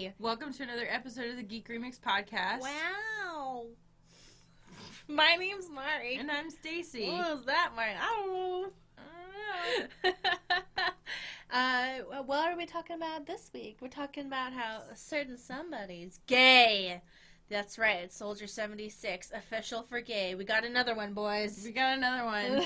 Hey! Welcome to another episode of the Geek Remix podcast. Wow! My name's Mari. And I'm Stacy. What was that, Mari? I don't know. What are we talking about this week? We're talking about how a certain somebody's gay. That's right, Soldier 76, official for gay. We got another one, boys. We got another one.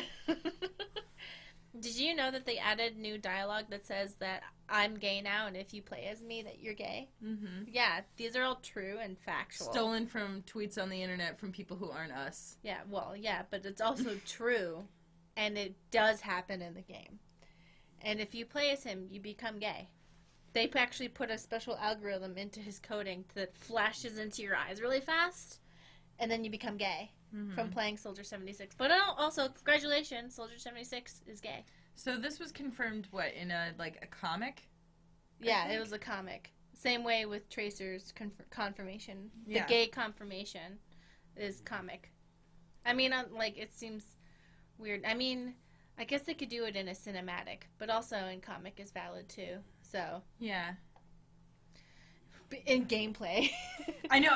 Did you know that they added new dialogue that says that I'm gay now, and if you play as me, that you're gay? Mm-hmm. Yeah, these are all true and factual. Stolen from tweets on the internet from people who aren't us. Yeah, well, yeah, but it's also true, and it does happen in the game. And if you play as him, you become gay. They actually put a special algorithm into his coding that flashes into your eyes really fast, and then you become gay. Mm-hmm. From playing Soldier 76. But also, congratulations, Soldier 76 is gay. So this was confirmed, what, in a comic? Yeah, it was a comic. Same way with Tracer's confirmation. The Yeah. gay confirmation is comic. I mean, it seems weird. I mean, I guess they could do it in a cinematic, but also in comic is valid too. So. Yeah. In gameplay. I know.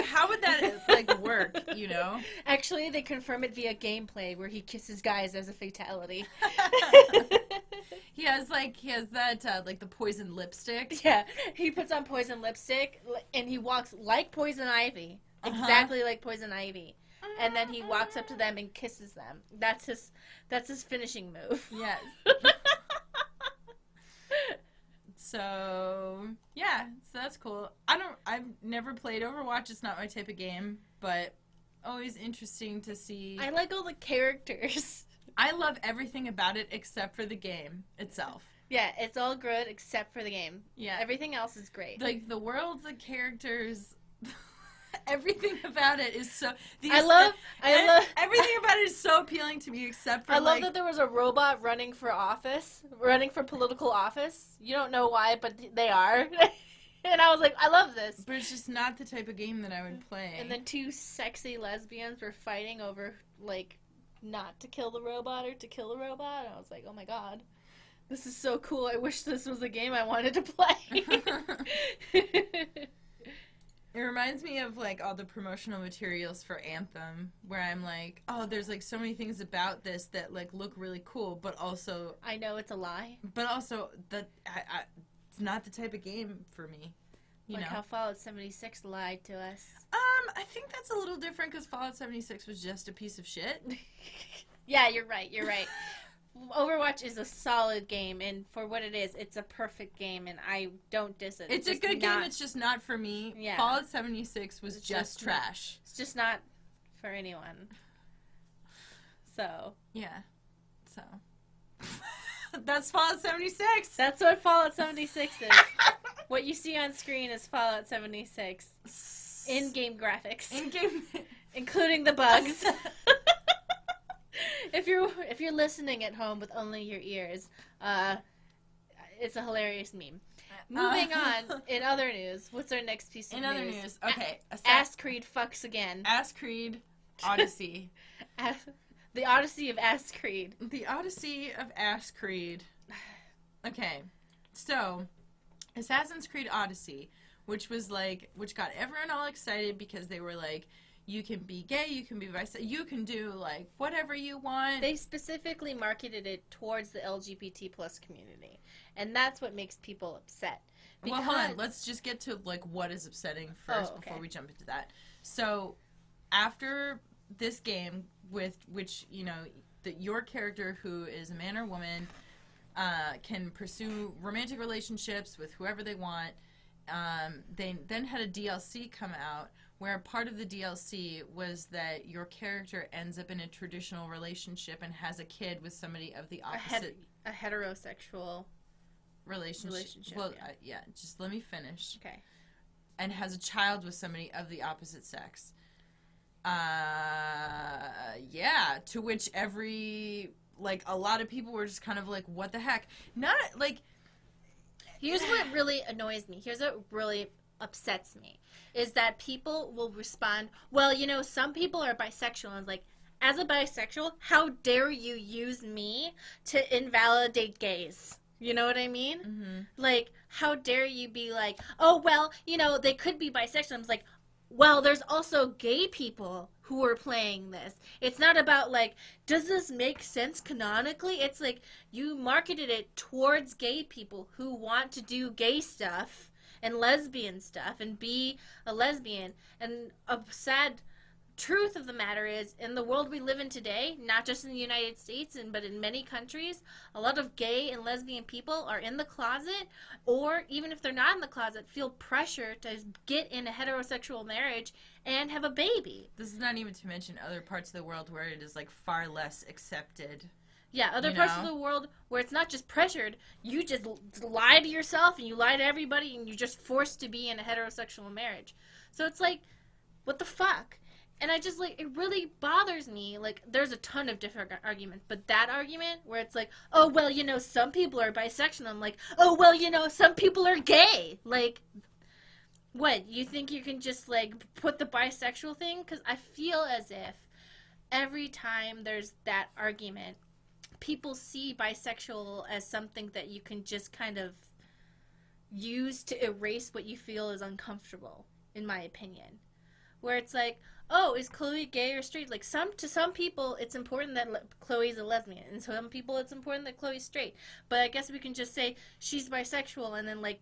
How would that, work, you know? Actually, they confirm it via gameplay where he kisses guys as a fatality. He has that, the poison lipstick. Yeah, he puts on poison lipstick, and he walks like Poison Ivy. Exactly like Poison Ivy. And then he walks up to them and kisses them. That's his finishing move. Yes. So, yeah, so that's cool. I've never played Overwatch. It's not my type of game, but always interesting to see. I like all the characters. I love everything about it except for the game itself. Yeah, it's all good except for the game. Yeah. Everything else is great. Like, the world, the characters, everything about it is so... I love... Everything about it is so appealing to me except for, I love that there was a robot running for political office. You don't know why, but they are. And I was like, I love this. But it's just not the type of game that I would play. And then two sexy lesbians were fighting over, not to kill the robot or to kill the robot. And I was like, oh my god. This is so cool. I wish this was a game I wanted to play. It reminds me of, all the promotional materials for Anthem, where I'm like, oh, there's, so many things about this that, look really cool, but also... I know it's a lie. But also, it's not the type of game for me, you know? How Fallout 76 lied to us. I think that's a little different, because Fallout 76 was just a piece of shit. Yeah, you're right. Overwatch is a solid game, and for what it is, it's a perfect game, and I don't diss it. It's a good game, it's just not for me. Yeah. Fallout 76 was just trash. It's just not for anyone. So. Yeah. So. That's Fallout 76! That's what Fallout 76 is. What you see on screen is Fallout 76. In-game graphics. In-game... Including the bugs. If you're listening at home with only your ears, it's a hilarious meme. Moving on, in other news, what's our next piece of news? In other news, okay. Ass Creed fucks again. Ass Creed Odyssey. The Odyssey of Ass Creed. The Odyssey of Ass Creed. Okay, so Assassin's Creed Odyssey, which got everyone all excited because they were like, you can be gay, you can be bisexual, you can do, whatever you want. They specifically marketed it towards the LGBT plus community. And that's what makes people upset. Well, hold on. Let's just get to, what is upsetting first before we jump into that. So, after this game, which, your character, who is a man or woman, can pursue romantic relationships with whoever they want, they then had a DLC come out, where part of the DLC was that your character ends up in a traditional relationship and has a kid with somebody of the opposite... A heterosexual relationship. Well, yeah, just let me finish. Okay. And has a child with somebody of the opposite sex. Yeah, to which a lot of people were just kind of like, what the heck? Not, Here's what really annoys me. Here's what really upsets me. Is that people will respond, well, some people are bisexual. And it's like, as a bisexual, how dare you use me to invalidate gays? You know what I mean? Mm-hmm. Like, how dare you be like, oh, well, you know, they could be bisexual. I'm like, well, there's also gay people who are playing this. It's not about, like, does this make sense canonically? It's like, you marketed it towards gay people who want to do gay stuff and lesbian stuff and be a lesbian. And a sad truth of the matter is, in the world we live in today, not just in the United States but in many countries, a lot of gay and lesbian people are in the closet, or even if they're not in the closet, feel pressure to get in a heterosexual marriage and have a baby. This is not even to mention other parts of the world where it is like far less accepted. Yeah, other parts of the world where it's not just pressured, you just lie to yourself and you lie to everybody and you're just forced to be in a heterosexual marriage. So it's like, what the fuck? And I just, like, it really bothers me. Like, there's a ton of different arguments, but that argument where it's like, oh, well, you know, some people are bisexual. I'm like, oh, well, you know, some people are gay. Like, what? You think you can just, like, put the bisexual thing? Because I feel as if every time there's that argument, people see bisexual as something that you can just kind of use to erase what you feel is uncomfortable, in my opinion. Where it's like, oh, is Chloe gay or straight? Like, to some people, it's important that Chloe's a lesbian. And some people, it's important that Chloe's straight. But I guess we can just say she's bisexual and then, like,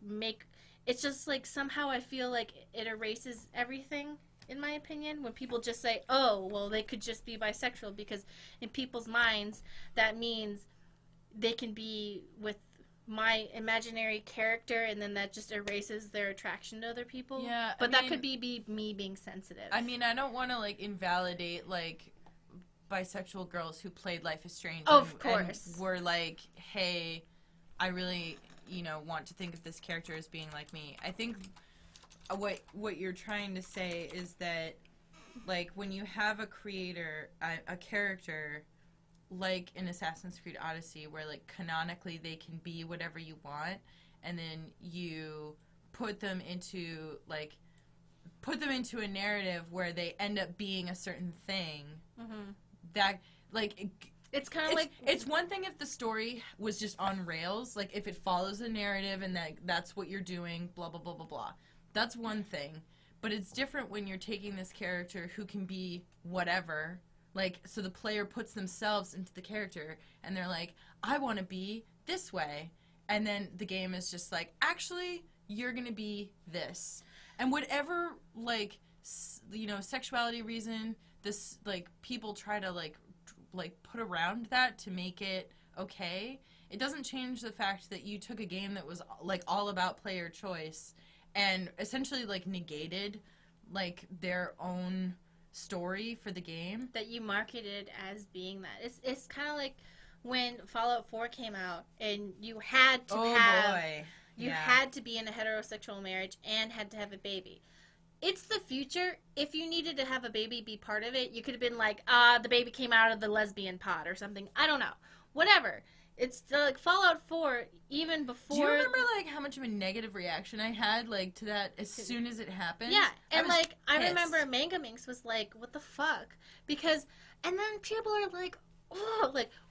it's just, like, somehow I feel like it erases everything, in my opinion, when people just say, oh, well, they could just be bisexual. Because in people's minds, that means they can be with my imaginary character, and then that just erases their attraction to other people. Yeah, but that could be me being sensitive. I mean, I don't want to, like, invalidate, like, bisexual girls who played Life is Strange. Oh, of course. And were like, hey, I really, you know, want to think of this character as being like me. I think what you're trying to say is that, like, when you have a creator, a character like in Assassin's Creed Odyssey, where, like, canonically they can be whatever you want, and then you put them into a narrative where they end up being a certain thing, that, like, it's kind of like... It's one thing if the story was just on rails, like, if it follows a narrative and that's what you're doing, blah, blah, blah, blah, blah. That's one thing. But it's different when you're taking this character who can be whatever. Like, so the player puts themselves into the character, and they're like, I want to be this way. And then the game is just like, actually, you're going to be this. And whatever, like, you know, sexuality reason, this, like, people try to, like, put around that to make it okay, it doesn't change the fact that you took a game that was, like, all about player choice and essentially, like, negated, like, their own story for the game, that you marketed as being that. It's kind of like when Fallout 4 came out and you had to had to be in a heterosexual marriage and had to have a baby. It's the future. If you needed to have a baby be part of it, you could have been like, the baby came out of the lesbian pod or something. I don't know. Whatever. It's like Fallout 4, even before... Do you remember, like, how much of a negative reaction I had, like, to that as soon as it happened? Yeah, and, like, I remember Manga Minx was like, what the fuck? Because, and then people are like,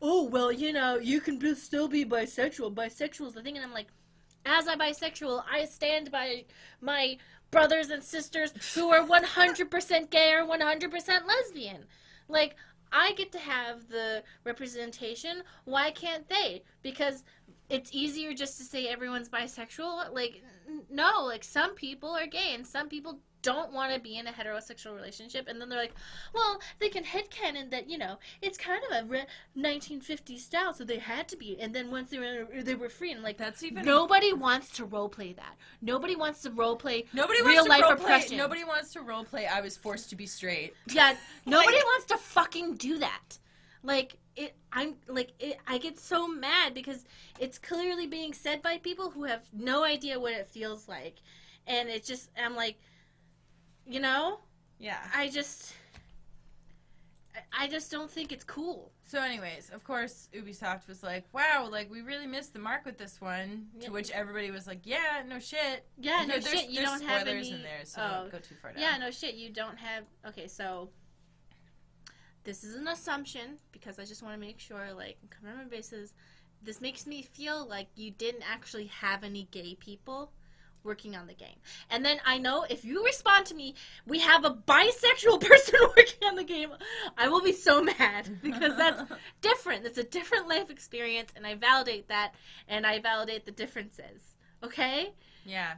oh, well, you know, you can still be bisexual. Bisexual is the thing. And I'm like, as a bisexual, I stand by my brothers and sisters who are 100% gay or 100% lesbian. Like, I get to have the representation. Why can't they? Because it's easier just to say everyone's bisexual. Like, no, like, some people are gay and some people don't want to be in a heterosexual relationship. And then they're like, well, they can headcanon that, you know, it's kind of a 1950s style, so they had to be. And then once they were free, and, like, that's even... Nobody wants to roleplay that. Nobody wants to roleplay real-life oppression. Nobody wants to roleplay I was forced to be straight. Yeah, nobody wants to fucking do that. Like, I get so mad because it's clearly being said by people who have no idea what it feels like. And it's just, I'm like, you know? Yeah. I just don't think it's cool. So anyways, of course, Ubisoft was like, wow, like, we really missed the mark with this one. Yeah. To which everybody was like, yeah, no shit. Yeah, no shit, you don't have any... There's spoilers in there, so don't go too far down. Yeah, no shit, you don't have... Okay, so... This is an assumption, because I just want to make sure, like, cover my bases. this makes me feel like you didn't actually have any gay people working on the game. And then I know if you respond to me, we have a bisexual person working on the game, I will be so mad, because that's different. It's a different life experience, and I validate that, and I validate the differences. Okay? Yeah.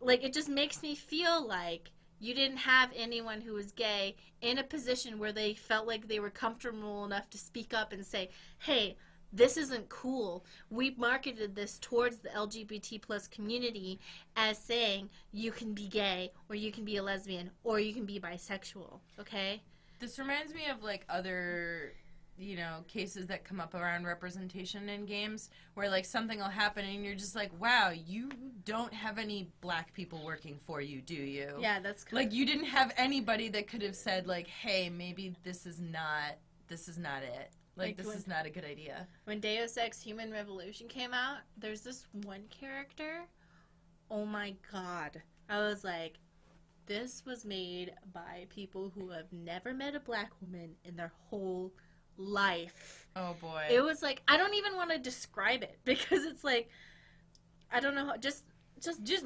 Like, it just makes me feel like you didn't have anyone who was gay in a position where they felt like they were comfortable enough to speak up and say, hey, this isn't cool. We marketed this towards the LGBT plus community as saying you can be gay, or you can be a lesbian, or you can be bisexual, okay? This reminds me of, like, other, you know, cases that come up around representation in games where, like, something will happen and you're just like, wow, you don't have any black people working for you, do you? Yeah, that's cool. Like, you didn't have anybody that could have said, like, hey, maybe this is not it. Like this is not a good idea. When Deus Ex Human Revolution came out, there's this one character. Oh my god. I was like, this was made by people who have never met a black woman in their whole life. Oh boy. It was like, I don't even want to describe it, because it's like, I don't know, just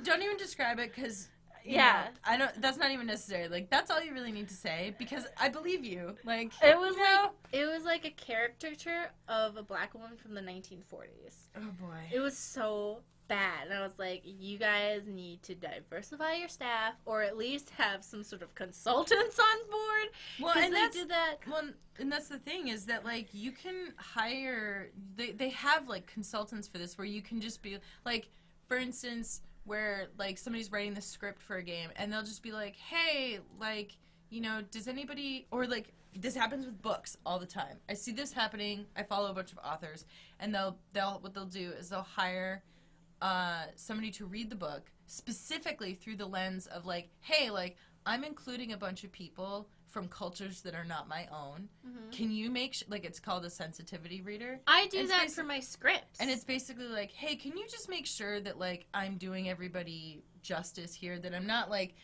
don't even describe it, because yeah, I don't. That's not even necessary. Like, that's all you really need to say, because I believe you. Like, it was like a caricature of a black woman from the 1940s. Oh boy, it was so bad, and I was like, you guys need to diversify your staff, or at least have some sort of consultants on board. Well, and did that. Well, and that's the thing, is that, like, you can hire. They have, like, consultants for this, where you can just be like, for instance, where, like, somebody's writing the script for a game, and they'll just be like, hey, like, you know, does anybody, or, like, this happens with books all the time. I see this happening. I follow a bunch of authors, and what they'll do is they'll hire somebody to read the book specifically through the lens of, like, hey, like, I'm including a bunch of people from cultures that are not my own. Mm-hmm. Can you make like, it's called a sensitivity reader. I do that for my scripts. And it's basically like, hey, can you just make sure that, like, I'm doing everybody justice here, that I'm not, like,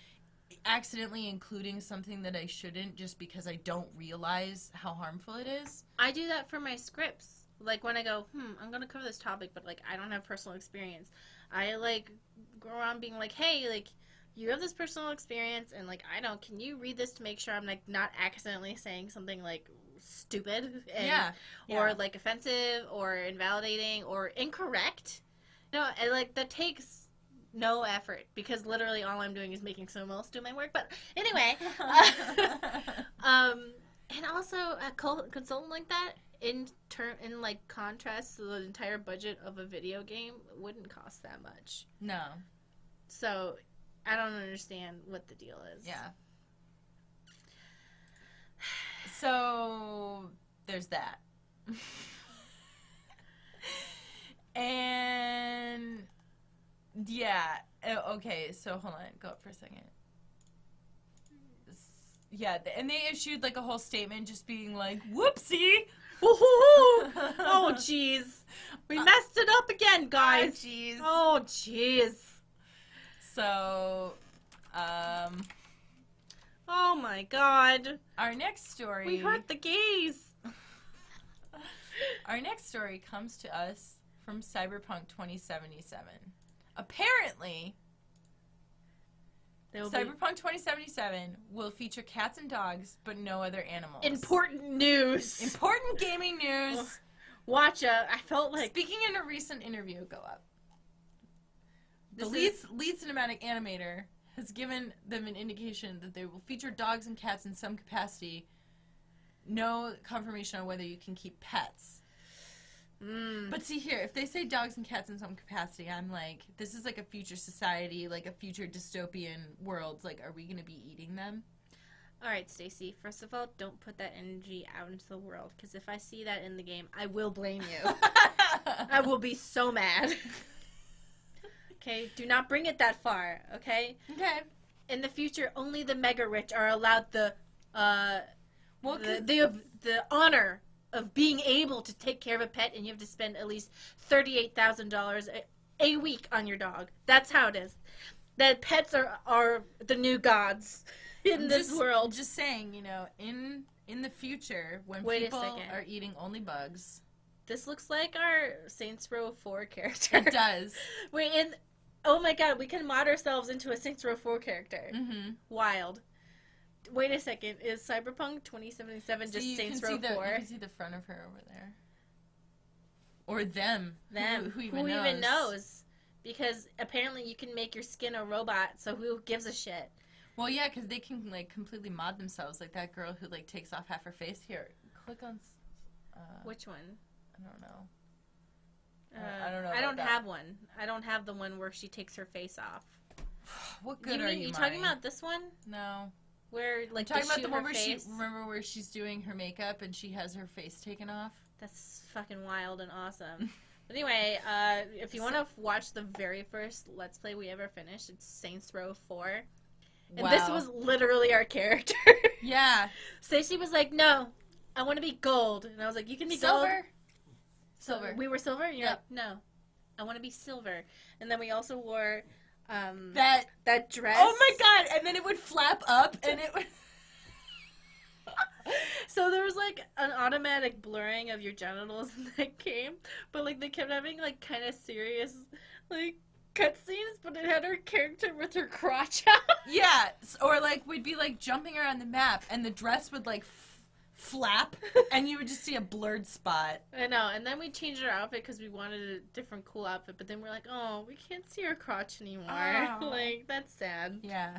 accidentally including something that I shouldn't just because I don't realize how harmful it is. I do that for my scripts. Like, when I go, I'm going to cover this topic, but, like, I don't have personal experience. I, like, go around being like, hey, like, you have this personal experience, and, like, I don't, can you read this to make sure I'm, like, not accidentally saying something, like, stupid or, like, offensive or invalidating or incorrect? No, and, like, that takes no effort, because literally all I'm doing is making someone else do my work. But anyway, and also a consultant like that, in like, contrast to the entire budget of a video game, wouldn't cost that much. No. So I don't understand what the deal is. Yeah. So there's that. And yeah. Okay, so hold on. Go up for a second. Yeah, and they issued, like, a whole statement just being like, whoopsie! Oh, jeez. We messed it up again, guys. Oh, jeez. So, oh my god. Our next story... We hurt the gays. Our next story comes to us from Cyberpunk 2077. Apparently, Cyberpunk 2077 will feature cats and dogs, but no other animals. Important news. Important gaming news. Watch out. I felt like... Speaking in a recent interview, go up. The lead cinematic animator has given them an indication that they will feature dogs and cats in some capacity. No confirmation on whether you can keep pets. But see here, if they say dogs and cats in some capacity, I'm like, this is like a future society, like a future dystopian world. Like, are we going to be eating them? All right, Stacey. First of all, don't put that energy out into the world, because if I see that in the game, I will blame you. I will be so mad. Okay? Do not bring it that far, okay? Okay. In the future, only the mega rich are allowed the honor of being able to take care of a pet, and you have to spend at least $38,000 a week on your dog. That's how it is. That pets are the new gods in this world. Just saying, you know, in the future, when people are eating only bugs, this looks like our Saints Row 4 character. It does. Oh my god, we can mod ourselves into a Saints Row 4 character. Mm-hmm. Wild. Wait a second, is Cyberpunk 2077 just Saints Row 4? You can see the front of her over there. Or them. Who even knows? Because apparently you can make your skin a robot, so who gives a shit? Well, yeah, because they can, like, completely mod themselves. Like that girl who, like, takes off half her face. Here, click on... Which one? I don't know. I don't know. I don't have one. I don't have the one where she takes her face off. What good are you, You talking about this one? No. Where, like, I'm talking about the one where remember where she's doing her makeup and she has her face taken off? That's fucking wild and awesome. But anyway, if you want to watch the very first Let's Play we ever finished, it's Saints Row 4. And this was literally our character. Yeah. Stacey was like, no, I want to be gold. And I was like, you can be silver. Gold. Silver. We were silver? And you're like, no, I want to be silver. And then we also wore that dress. Oh my god! And then it would flap up and it would... So there was like an automatic blurring of your genitals in that game, but like they kept having like kind of serious like cutscenes, but it had her character with her crotch out. Yeah, or like we'd be like jumping around the map and the dress would like flap and you would just see a blurred spot. I know, and then we changed our outfit because we wanted a different cool outfit, but then we're like, oh, we can't see her crotch anymore. Oh. Like, that's sad. Yeah.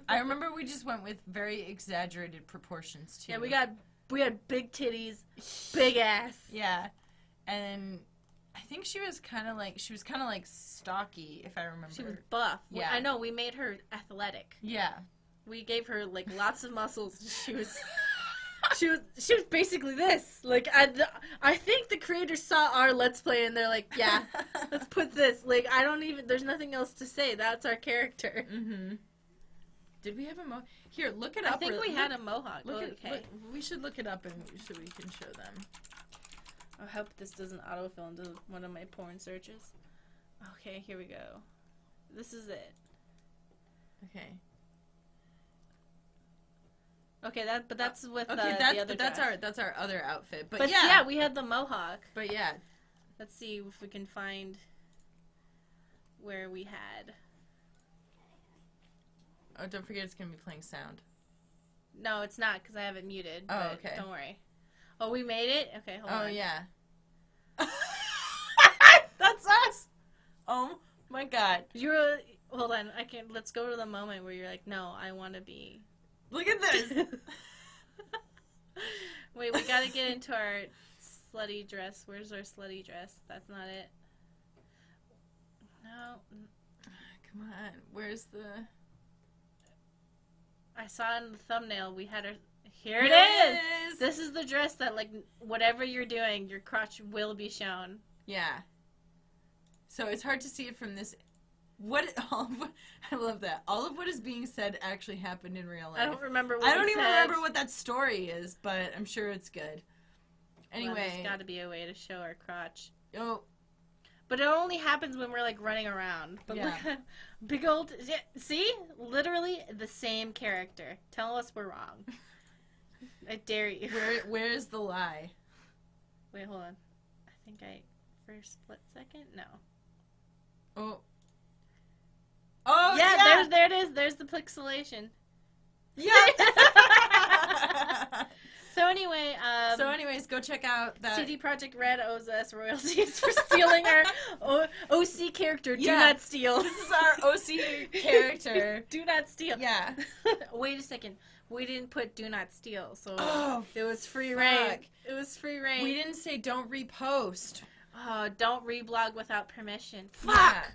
I remember we just went with very exaggerated proportions too. Yeah, we had big titties, big ass. Yeah, and I think she was kind of like stocky, if I remember. She was buff. Yeah, I know. We made her athletic. Yeah, we gave her like lots of muscles. She was basically this. Like I think the creators saw our Let's Play and they're like, yeah, let's put this. Like there's nothing else to say. That's our character. Mm-hmm. Did we have a mohawk? Here, look it up. I think we had a mohawk. We should look it up so we can show them. I hope this doesn't autofill into one of my porn searches. Okay, here we go. This is it. Okay. Okay, that's with the other dress. That's our other outfit. But yeah, we had the mohawk. But yeah. Let's see if we can find where we had. Oh, don't forget it's going to be playing sound. No, it's not because I have it muted. Oh, okay. Don't worry. Oh, we made it? Okay, hold on. Oh, yeah. That's us! Oh, my God. Hold on. Let's go to the moment where you're like, no, I want to be... Look at this! Wait, we got to get into our slutty dress. Where's our slutty dress? That's not it. No. Come on. Where's the... I saw in the thumbnail we had her. Here it is. This is the dress that, like, whatever you're doing, your crotch will be shown. Yeah. So it's hard to see it from this. I love that. All of what is being said actually happened in real life. I don't remember I don't even remember what that story is, but I'm sure it's good. Anyway. Well, there's got to be a way to show our crotch. Oh. But it only happens when we're, like, running around. But look at big old... See? Literally the same character. Tell us we're wrong. I dare you. Where's the lie? Wait, hold on. I think for a split second? No. Oh. Oh, yeah! There it is. There's the pixelation. Yeah! So anyways, go check out that... CD Projekt Red owes us royalties for stealing our OC character. Do not steal. This is our OC character. Do not steal. Yeah. Wait a second. We didn't put do not steal, so it was free fuck. reign. It was free reign. We didn't say don't repost. Oh, don't reblog without permission. Fuck!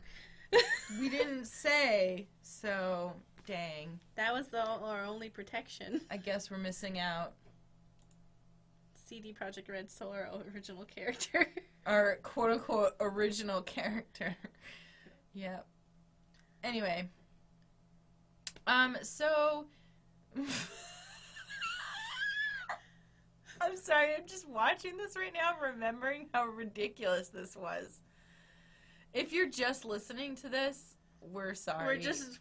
Yeah. We didn't say, so dang. That was our only protection. I guess we're missing out. CD Projekt Red stole our original character. Our quote-unquote original character. Yep. Anyway. So... I'm sorry, I'm just watching this right now, remembering how ridiculous this was. If you're just listening to this, we're sorry. We're just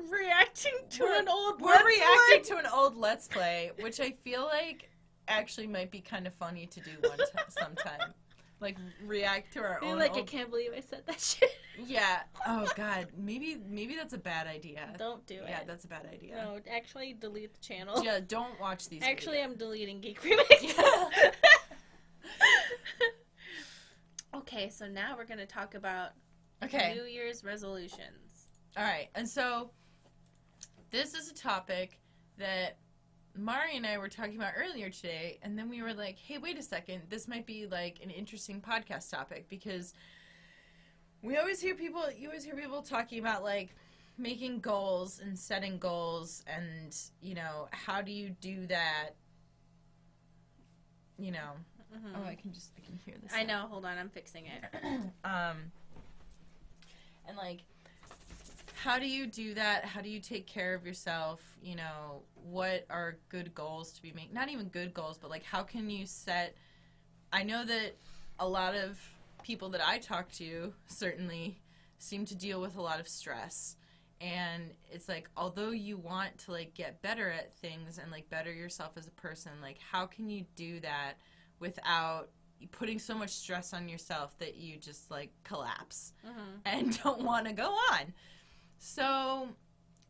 reacting to an old Let's Play, which I feel like actually might be kind of funny to do sometime. Like, react to our own... I can't believe I said that shit. Yeah. Oh, God. Maybe that's a bad idea. Don't do it. Yeah, that's a bad idea. No, actually delete the channel. Yeah, don't watch these Actually, videos. I'm deleting Geek Remix. Yeah. Okay, so now we're going to talk about New Year's resolutions. All right. And so, this is a topic that Mari and I were talking about earlier today, and then we were like, hey, wait a second, this might be like an interesting podcast topic, because you always hear people talking about like making goals and setting goals, and how do you do that? Oh, I can hear this. I know, hold on, I'm fixing it. And like, how do you do that? How do you take care of yourself? What are good goals to be made? Not even good goals, but like, how can you set... I know that a lot of people that I talk to certainly seem to deal with a lot of stress. And it's like, although you want to like get better at things and like better yourself as a person, like how can you do that without putting so much stress on yourself that you just like collapse and don't want to go on? So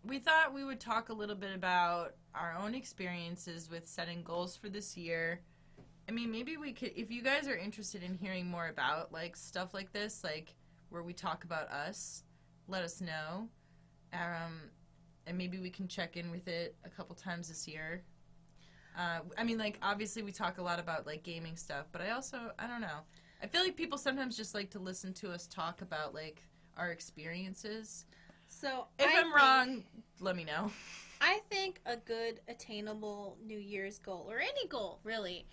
we thought we would talk a little bit about our own experiences with setting goals for this year. I mean, maybe we could, if you guys are interested in hearing more about like stuff like this, like where we talk about us, let us know. And maybe we can check in with it a couple times this year. I mean, like, obviously we talk a lot about like gaming stuff, but I don't know. I feel like people sometimes just like to listen to us talk about like our experiences. So if I'm wrong, let me know. I think a good attainable New Year's goal, or any goal really,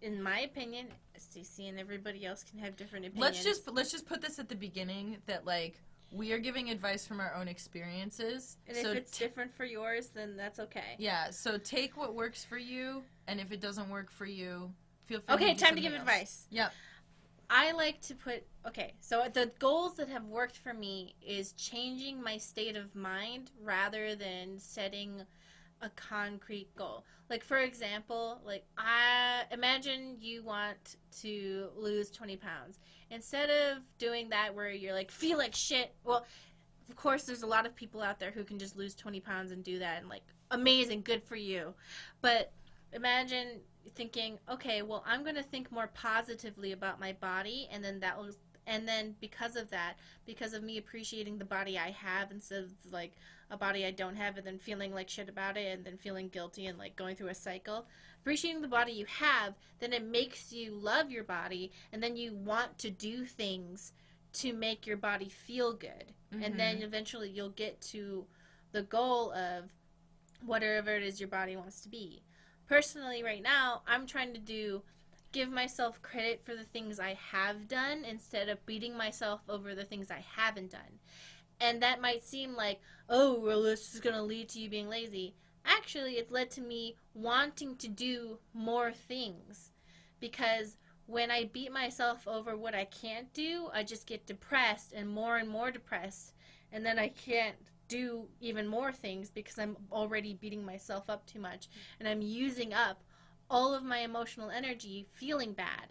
in my opinion, Stacey and everybody else can have different opinions. Let's just put this at the beginning that like we are giving advice from our own experiences. And if it's different for yours, then that's okay. Yeah, so take what works for you, and if it doesn't work for you, feel free to do time to give else. advice. Yep. I like to put, so the goals that have worked for me is changing my state of mind rather than setting a concrete goal. Like, for example, like, imagine you want to lose 20 pounds. Instead of doing that where you're like, feel like shit, well, of course, there's a lot of people out there who can just lose 20 pounds and do that, and like, amazing, good for you. But imagine thinking, okay, well, I'm going to think more positively about my body, and then because of that, because of me appreciating the body I have instead of like a body I don't have, and then feeling like shit about it, and then feeling guilty and like going through a cycle, appreciating the body you have, then it makes you love your body, and then you want to do things to make your body feel good. And then eventually you'll get to the goal of whatever it is your body wants to be. Personally, right now, I'm trying to give myself credit for the things I have done instead of beating myself over the things I haven't done. And that might seem like, oh, well, this is going to lead to you being lazy. Actually, it's led to me wanting to do more things. Because when I beat myself over what I can't do, I just get depressed and more depressed. And then I can't do even more things because I'm already beating myself up too much, and I'm using up all of my emotional energy feeling bad.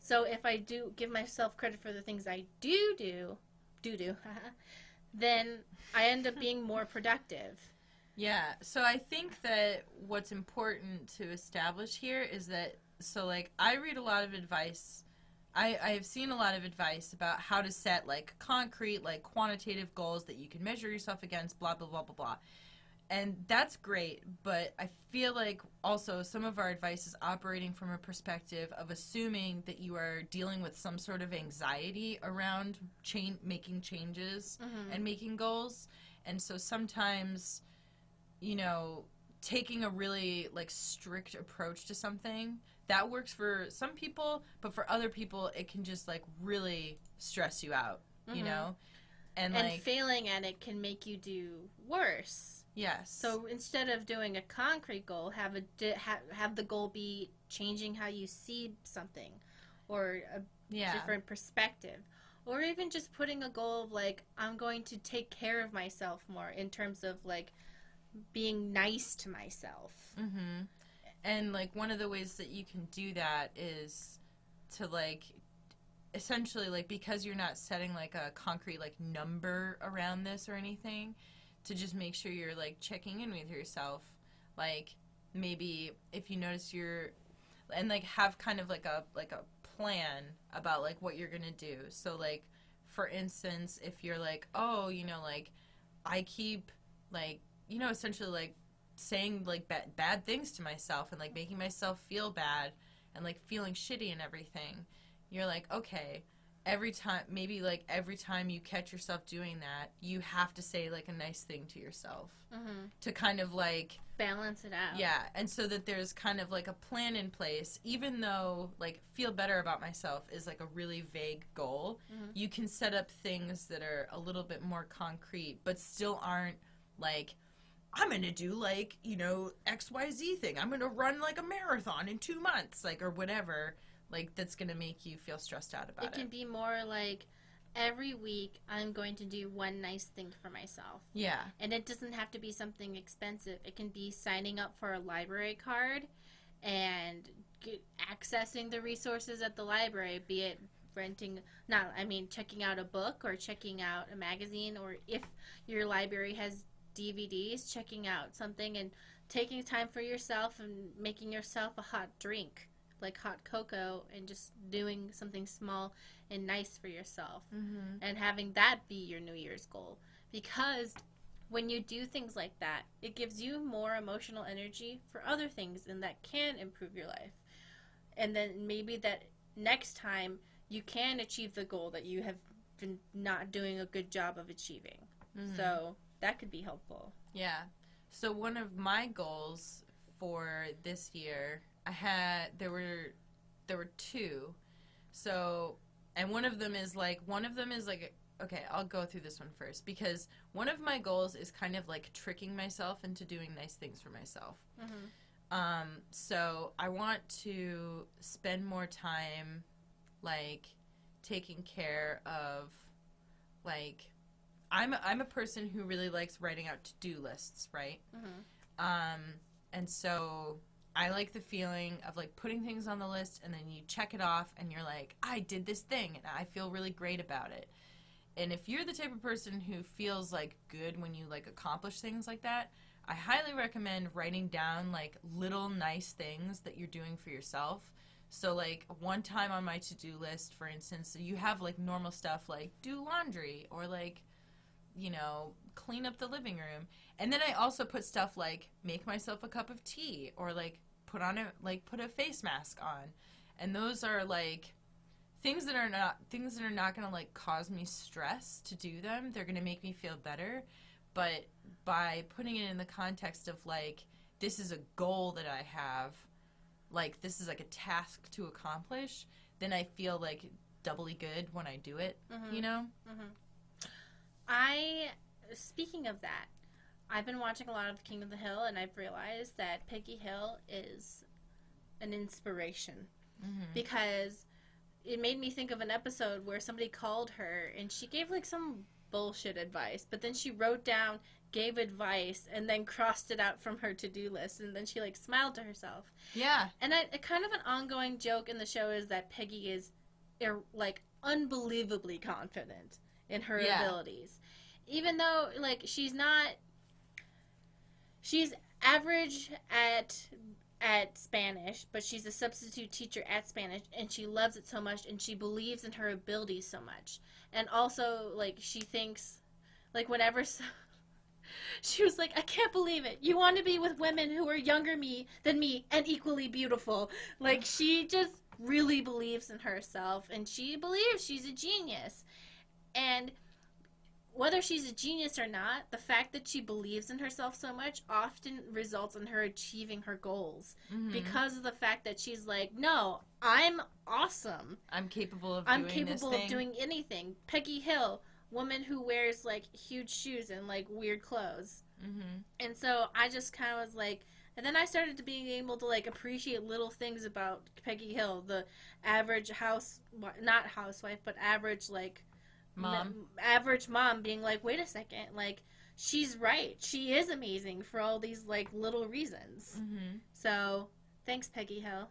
So if I do give myself credit for the things I do, then I end up being more productive. Yeah, so I think that what's important to establish here is that, so like I read a lot of advice. I have seen a lot of advice about how to set like concrete, like quantitative goals that you can measure yourself against, blah, blah, blah, blah, blah. And that's great, but I feel like also some of our advice is operating from a perspective of assuming that you are dealing with some sort of anxiety around making changes and making goals. And so sometimes, taking a really like strict approach to something, that works for some people, but for other people, it can just, like, really stress you out, you know? And like, failing at it can make you do worse. Yes. So instead of doing a concrete goal, have the goal be changing how you see something or a different perspective. Or even just putting a goal of, like, I'm going to take care of myself more in terms of, like, being nice to myself. And, like, one of the ways that you can do that is to, like, essentially, like, because you're not setting, like, a concrete, like, number around this or anything, to just make sure you're, like, checking in with yourself. Like, maybe if you notice and, like, have kind of, like a plan about, like, what you're gonna do. So, like, for instance, if you're, like, oh, you know, like, I keep, like, you know, essentially, like, saying, like, bad things to myself and, like, making myself feel bad and, like, feeling shitty and everything, you're like, okay, every time you catch yourself doing that, you have to say, like, a nice thing to yourself to kind of, like, balance it out. Yeah, and so that there's kind of, like, a plan in place, even though, like, feel better about myself is, like, a really vague goal. You can set up things that are a little bit more concrete, but still aren't, like, I'm going to do, like, you know, XYZ thing. I'm going to run, like, a marathon in 2 months, like, or whatever, like, that's going to make you feel stressed out about it. It can be more like, every week I'm going to do one nice thing for myself. Yeah. And it doesn't have to be something expensive. It can be signing up for a library card and accessing the resources at the library, be it checking out a book or checking out a magazine, or if your library has DVDs, checking out something and taking time for yourself and making yourself a hot drink, like hot cocoa, and just doing something small and nice for yourself, and having that be your New Year's goal. Because when you do things like that, it gives you more emotional energy for other things, and that can improve your life. And then maybe that next time you can achieve the goal that you have been not doing a good job of achieving. So that could be helpful. Yeah. So one of my goals for this year, there were two. So, and one of them is like, okay, I'll go through this one first, because one of my goals is kind of like tricking myself into doing nice things for myself. So I want to spend more time, like, taking care of, like, I'm a person who really likes writing out to-do lists, right? And so I like the feeling of, like, putting things on the list, and then you check it off, and you're like, I did this thing, and I feel really great about it. And if you're the type of person who feels, like, good when you, like, accomplish things like that, I highly recommend writing down, like, little nice things that you're doing for yourself. So, like, one time on my to-do list, for instance, you have, like, normal stuff like do laundry or, like, you know, clean up the living room. And then I also put stuff like make myself a cup of tea, or like put a face mask on. And those are like things that are not going to like cause me stress to do them. They're going to make me feel better. But by putting it in the context of like, this is a goal that I have, like this is like a task to accomplish, then I feel like doubly good when I do it, you know? Speaking of that, I've been watching a lot of King of the Hill, and I've realized that Peggy Hill is an inspiration. Because it made me think of an episode where somebody called her, and she gave, like, some bullshit advice, but then she wrote down, gave advice, and then crossed it out from her to-do list, and then she, like, smiled to herself. Yeah. And a kind of an ongoing joke in the show is that Peggy is, like, unbelievably confident in her abilities. Even though, like, she's average at Spanish, but she's a substitute teacher at Spanish, and she loves it so much, and she believes in her abilities so much. And also, like, she thinks, like, whenever she was like, I can't believe it. You want to be with women who are younger than me and equally beautiful. Like, she just really believes in herself, and she believes she's a genius. And whether she's a genius or not, the fact that she believes in herself so much often results in her achieving her goals. Because of the fact that she's like, no, I'm awesome. I'm capable of doing anything. Peggy Hill, woman who wears, like, huge shoes and, like, weird clothes. And so I just kind of was like, and then I started to being able to, like, appreciate little things about Peggy Hill, the average not housewife, but average, like, average mom, being like, wait a second, like, she's right. She is amazing for all these, like, little reasons. So Thanks, Peggy Hill.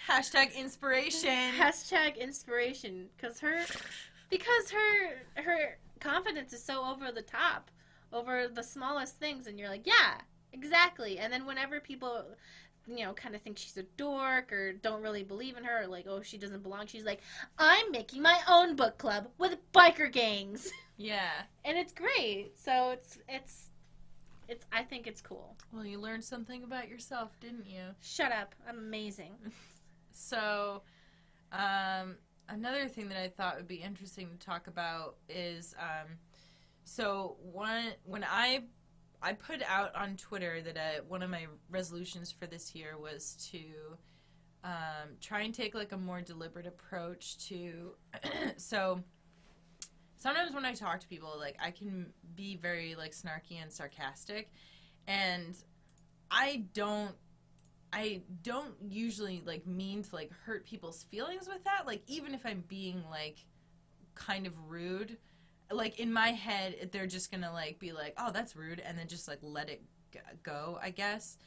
Hashtag inspiration. Hashtag inspiration. Because her confidence is so over the top, over the smallest things, and you're like, yeah, exactly. And then whenever people, kind of think she's a dork or don't really believe in her, or like, oh, she doesn't belong, she's like, I'm making my own book club with biker gangs. Yeah. And it's great. So it's I think it's cool. Well, you learned something about yourself, didn't you? Shut up. I'm amazing. So, another thing that I thought would be interesting to talk about is, when I put out on Twitter that one of my resolutions for this year was to try and take like a more deliberate approach to so sometimes when I talk to people, like, I can be very like snarky and sarcastic, and I don't usually like mean to like hurt people's feelings with that. Like, even if I'm being like kind of rude, like in my head they're just gonna like be like, oh, that's rude, and then just like let it go, I guess.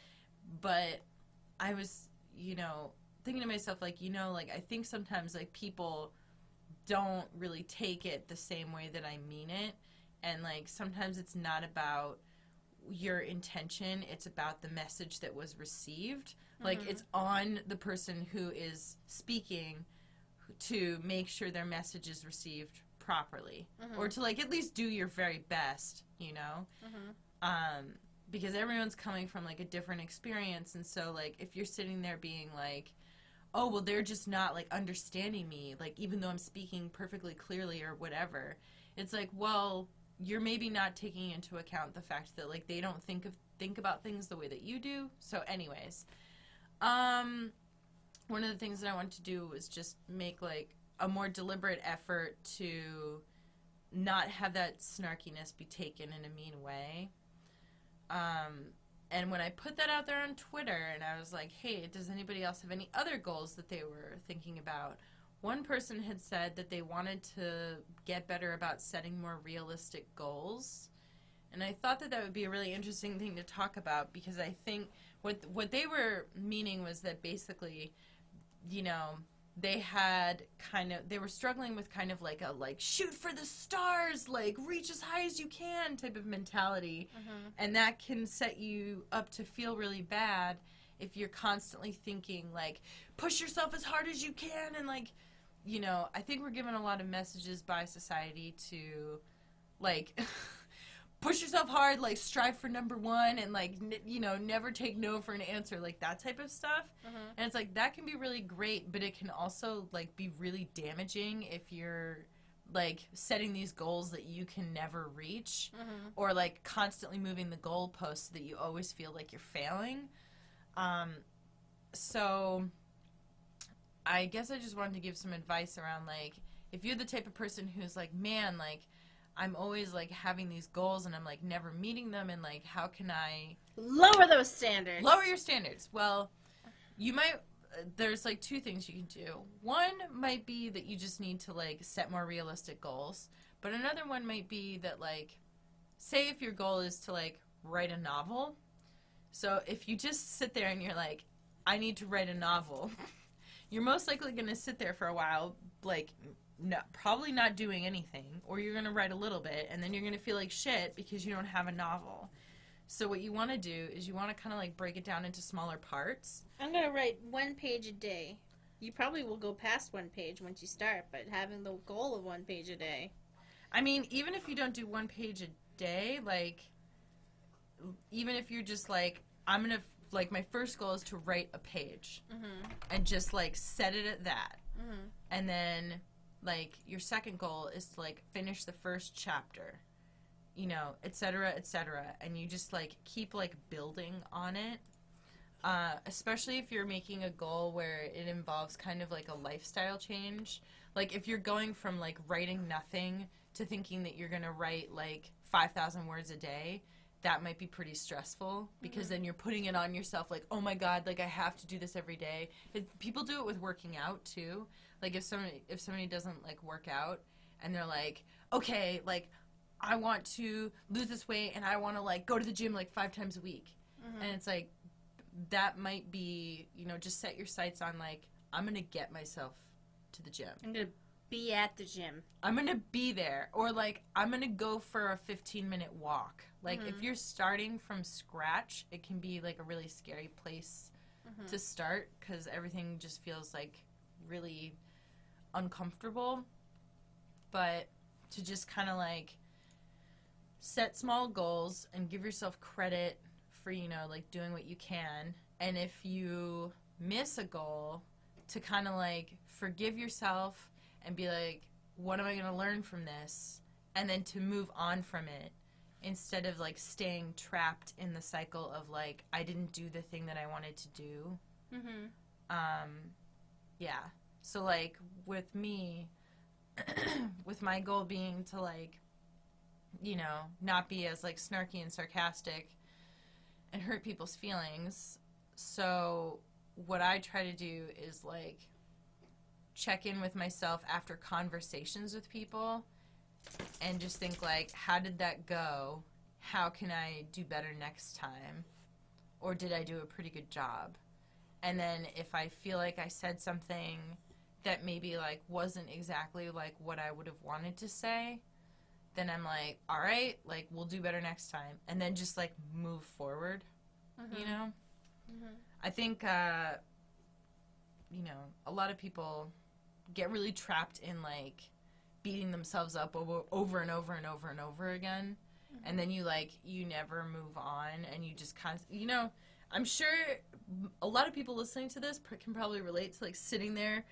But I was thinking to myself, like, like, I think sometimes like people don't really take it the same way that I mean it, and like sometimes it's not about your intention, it's about the message that was received. Like, it's on the person who is speaking to make sure their message is received properly, or to like at least do your very best, because everyone's coming from like a different experience. And so like if you're sitting there being like, oh, well, they're just not like understanding me, like, even though I'm speaking perfectly clearly or whatever, it's like, well, you're maybe not taking into account the fact that like they don't think about things the way that you do. So anyways, one of the things that I wanted to do was just make like a more deliberate effort to not have that snarkiness be taken in a mean way. And when I put that out there on Twitter and I was like, hey, does anybody else have any other goals that they were thinking about? One person had said that they wanted to get better about setting more realistic goals. And I thought that would be a really interesting thing to talk about, because I think what they were meaning was that basically, they were struggling with kind of like a like shoot for the stars, like reach as high as you can type of mentality. And that can set you up to feel really bad if you're constantly thinking like push yourself as hard as you can, and like, I think we're given a lot of messages by society to like push yourself hard, like strive for number one, and like never take no for an answer, like that type of stuff. And it's like that can be really great, but it can also like be really damaging if you're like setting these goals that you can never reach, or like constantly moving the goalposts so that you always feel like you're failing. So I guess I just wanted to give some advice around like, if you're the type of person who's like, man, like I'm always like having these goals and I'm like never meeting them, and like how can I lower those standards? Lower your standards. Well, you might there's like two things you can do. One might be that you just need to like set more realistic goals, but another one might be that like, say if your goal is to like write a novel. So if you just sit there and you're like, I need to write a novel, you're most likely going to sit there for a while, like, no, probably not doing anything, or you're going to write a little bit, and then you're going to feel like shit because you don't have a novel. So what you want to do is you want to kind of, like, break it down into smaller parts. I'm going to write 1 page a day. You probably will go past 1 page once you start, but having the goal of 1 page a day. I mean, even if you don't do 1 page a day, like, even if you're just, like, I'm going to, like, my first goal is to write a page. And just, like, set it at that. And then, like, your second goal is to, like, finish the first chapter, you know, et cetera, and you just, like, keep, like, building on it, especially if you're making a goal where it involves kind of, like, a lifestyle change. Like, if you're going from, like, writing nothing to thinking that you're going to write, like, 5,000 words a day, that might be pretty stressful, because then you're putting it on yourself, like, oh my god, like, I have to do this every day. People do it with working out, too. Like, if somebody doesn't, like, work out, and they're like, okay, like, I want to lose this weight, and I want to, like, go to the gym, like, 5 times a week. And it's like, that might be, just set your sights on, like, I'm going to get myself to the gym. I'm going to be at the gym. I'm going to be there. Or, like, I'm going to go for a 15-minute walk. Like, if you're starting from scratch, it can be, like, a really scary place to start because everything just feels, like, really uncomfortable. But to just kind of, like, set small goals and give yourself credit for, like, doing what you can. And if you miss a goal, to kind of, like, forgive yourself and be like, what am I going to learn from this? And then to move on from it instead of, like, staying trapped in the cycle of, like, I didn't do the thing that I wanted to do. Yeah. So, like, with me, with my goal being to, like, not be as, like, snarky and sarcastic and hurt people's feelings. So what I try to do is, like, check in with myself after conversations with people and just think, like, how did that go? How can I do better next time? Or did I do a pretty good job? And then if I feel like I said something that maybe, like, wasn't exactly, like, what I would have wanted to say, then I'm like, all right, like, we'll do better next time. And then just, like, move forward, I think, a lot of people get really trapped in, like, beating themselves up over and over and over and over again. And then you never move on, and you just I'm sure a lot of people listening to this can probably relate to, like, sitting there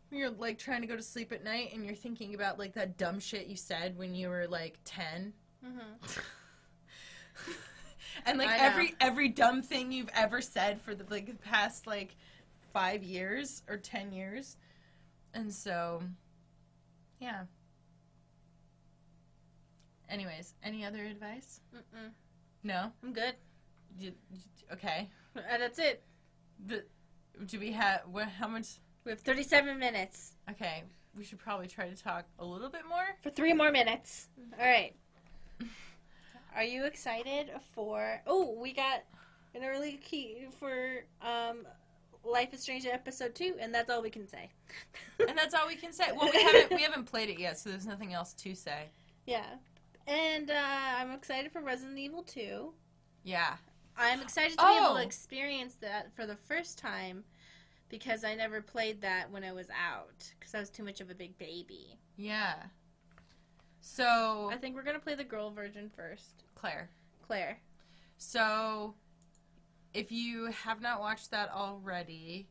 when you're, like, trying to go to sleep at night and you're thinking about, like, that dumb shit you said when you were, like, 10. And, like, every dumb thing you've ever said for the, like, the past, like, 5 years or 10 years. And so, yeah. Anyways, any other advice? No? I'm good. Okay. That's it. Do we have, how much? We have 37 minutes. Okay. We should probably try to talk a little bit more. For 3 more minutes. All right. Are you excited for... Oh, we got an early key for Life is Strange episode 2, and that's all we can say. And that's all we can say. Well, we haven't played it yet, so there's nothing else to say. Yeah. And I'm excited for Resident Evil 2. Yeah. I'm excited to be able to experience that for the first time because I never played that when I was out because I was too much of a big baby. Yeah. So... I think we're going to play the girl version first. Claire. So, if you have not watched that already,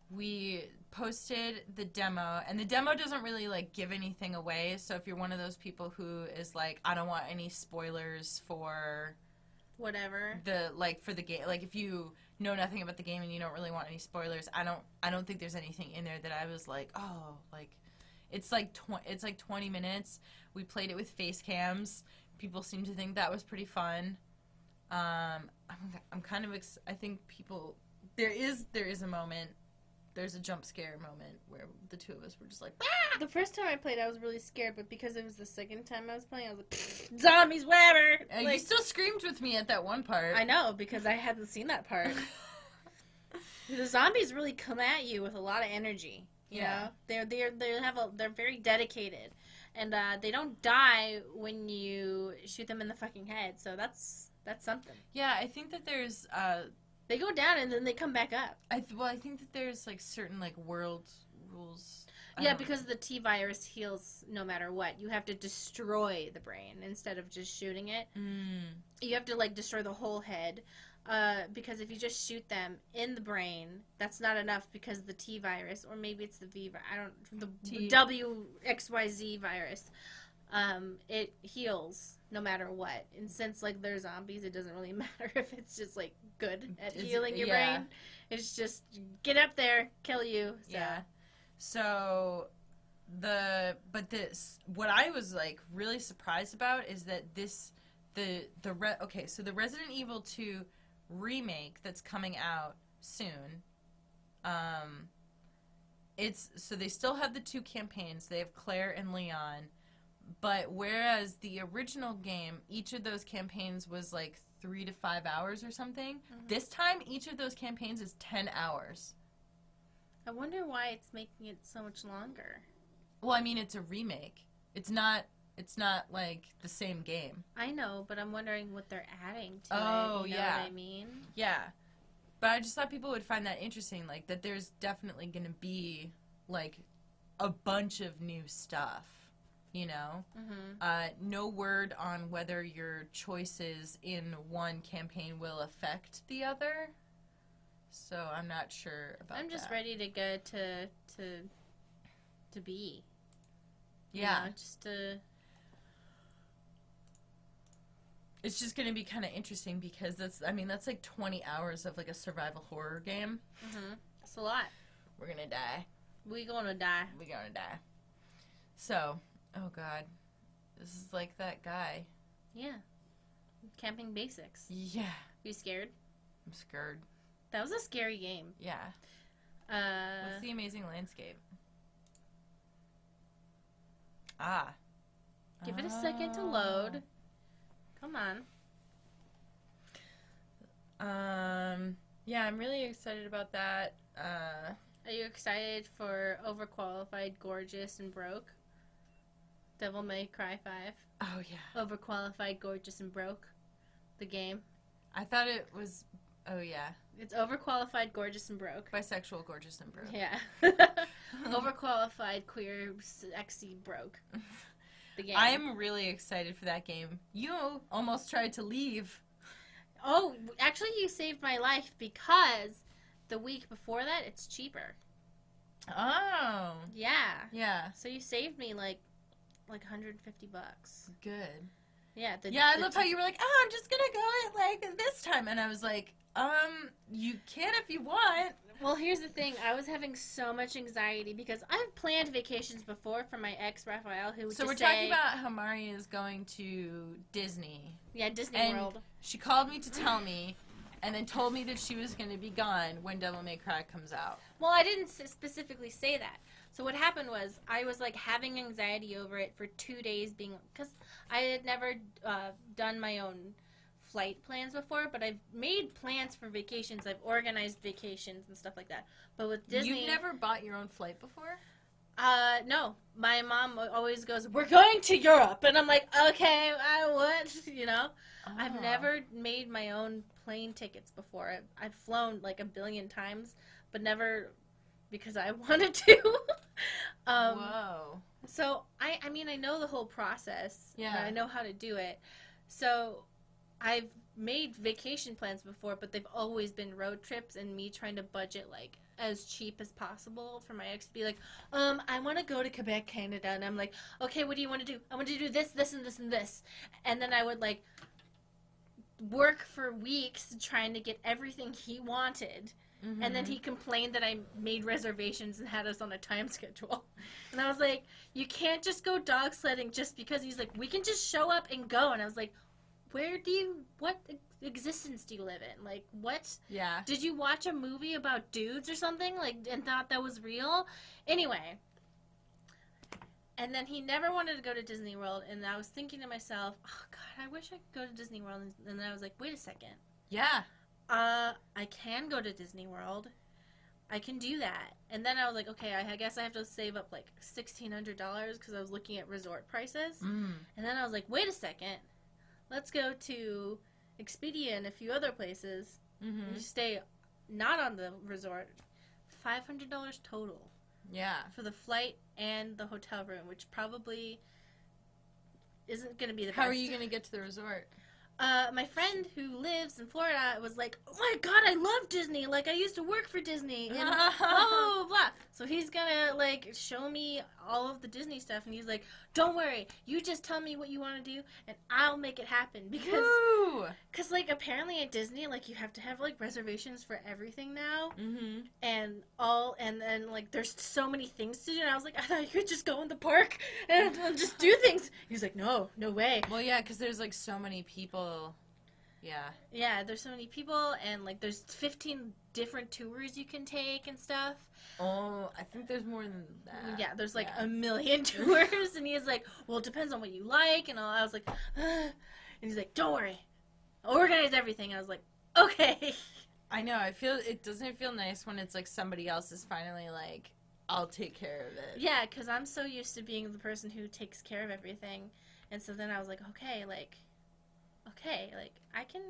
we posted the demo, and the demo doesn't really, like, give anything away, so if you're one of those people who is like, I don't want any spoilers for... whatever. For the game, like, if you know nothing about the game and you don't really want any spoilers, I don't think there's anything in there that I was like, oh, like, it's like 20 minutes. We played it with face cams. People seem to think that was pretty fun. I'm kind of I think people there is a moment. There's a jump scare moment where the two of us were just like, ah! The first time I played, I was really scared, but because it was the second time I was playing, I was like, zombies, whatever. Like, you still screamed with me at that one part. I know, because I hadn't seen that part. The zombies really come at you with a lot of energy. You know? They're very dedicated, and they don't die when you shoot them in the fucking head. So that's something. Yeah, I think that there's. They go down and then they come back up. I think that there's, like, certain, like, world rules. Because the T-virus heals no matter what. You have to destroy the brain instead of just shooting it. You have to, like, destroy the whole head. Because if you just shoot them in the brain, that's not enough because the T-virus, or maybe it's the the WXYZ virus, it heals no matter what. And since, like, they're zombies, it doesn't really matter if it's just, like, good at healing your brain. It's just get up there, kill you. So. Yeah. So what I was, like, really surprised about is that so the Resident Evil 2 remake that's coming out soon, so they still have the 2 campaigns. They have Claire and Leon. But whereas the original game, each of those campaigns was, like, 3 to 5 hours or something. Mm-hmm. This time, each of those campaigns is 10 hours. I wonder why it's making it so much longer. Well, I mean, it's a remake. It's not like the same game. I know, but I'm wondering what they're adding to it. You know what I mean? Yeah. But I just thought people would find that interesting, like, that there's definitely going to be, like, a bunch of new stuff, you know? Mm-hmm. No word on whether your choices in one campaign will affect the other. So I'm not sure about that. I'm just ready to go to be. Yeah. You know, just to... It's just going to be kind of interesting because that's like 20 hours of like a survival horror game. Mm-hmm. That's a lot. We're going to die. We're going to die. We're going to die. So, oh God. This is like that guy. Yeah. Camping basics. Yeah. You scared? I'm scared. That was a scary game. Yeah. What's the amazing landscape? Give it a second to load. Come on. Yeah, I'm really excited about that. Are you excited for Overqualified, Gorgeous, and Broke? Devil May Cry 5. Oh, yeah. Overqualified, Gorgeous, and Broke. The game. I thought it was... Oh, yeah. It's Overqualified, Gorgeous, and Broke. Bisexual, Gorgeous, and Broke. Yeah. Overqualified, Queer, Sexy, Broke. The game. I'm really excited for that game. You almost tried to leave. Oh, actually you saved my life because the week before that it's cheaper. Oh. Yeah. Yeah. So you saved me like $150. Good. Yeah. I love how you were like, oh, I'm just gonna go at like this time, and I was like, you can if you want. Well, here's the thing. I was having so much anxiety because I've planned vacations before for my ex, Raphael, who would So we're talking about how Mari is going to Disney. Yeah, Disney World. She called me to tell me, and then told me that she was going to be gone when Devil May Cry comes out. Well, I didn't specifically say that. So what happened was I was like having anxiety over it for 2 days because I had never done my own flight plans before, but I've made plans for vacations. I've organized vacations and stuff like that. But with Disney... You've never bought your own flight before? No. My mom always goes, we're going to Europe. And I'm like, okay, I would, you know? Oh. I've never made my own plane tickets before. I've flown like 1 billion times, but never because I wanted to. Whoa. So, I mean, I know the whole process. Yeah. And I know how to do it. So... I've made vacation plans before, but they've always been road trips and me trying to budget, like, as cheap as possible for my ex to be like, I want to go to Quebec, Canada. And I'm like, okay, what do you want to do? I want to do this, this, and this, and this. And then I would, like, work for weeks trying to get everything he wanted. Mm-hmm. And then he complained that I made reservations and had us on a time schedule. And I was like, you can't just go dog sledding just because. He's like, we can just show up and go. And I was like, what existence do you live in? Like, what? Yeah. Did you watch a movie about dudes or something, like, and thought that was real? Anyway. And then he never wanted to go to Disney World, and I was thinking to myself, oh, God, I wish I could go to Disney World. And then I was like, wait a second. Yeah. I can go to Disney World. I can do that. And then I was like, okay, I guess I have to save up, like, $1,600 because I was looking at resort prices. Mm. And then I was like, wait a second. Let's go to Expedia and a few other places. Mm-hmm. You stay not on the resort. $500 total. Yeah. For the flight and the hotel room, which probably isn't going to be the best. How are you going to get to the resort? My friend who lives in Florida was like, oh my God, I love Disney. Like, I used to work for Disney. And blah, blah, blah. So he's going to, like, show me all of the Disney stuff. And he's like, don't worry. You just tell me what you want to do, and I'll make it happen. Because, like, apparently at Disney, like, you have to have, like, reservations for everything now. Mm-hmm. And then, like, there's so many things to do. And I was like, I thought you could just go in the park and just do things. He's like, no way. Well, yeah, because there's, like, so many people. Yeah. Yeah, there's so many people, and, like, there's 15 different tours you can take and stuff. Oh, I think there's more than that. Yeah, there's, like, a million tours, and he's like, well, it depends on what you like, and all. I was like, and he's like, don't worry. organize everything. I was like, okay. I know. It doesn't feel nice when it's like somebody else is finally like, I'll take care of it. Yeah, because I'm so used to being the person who takes care of everything, and so then I was like, okay, I can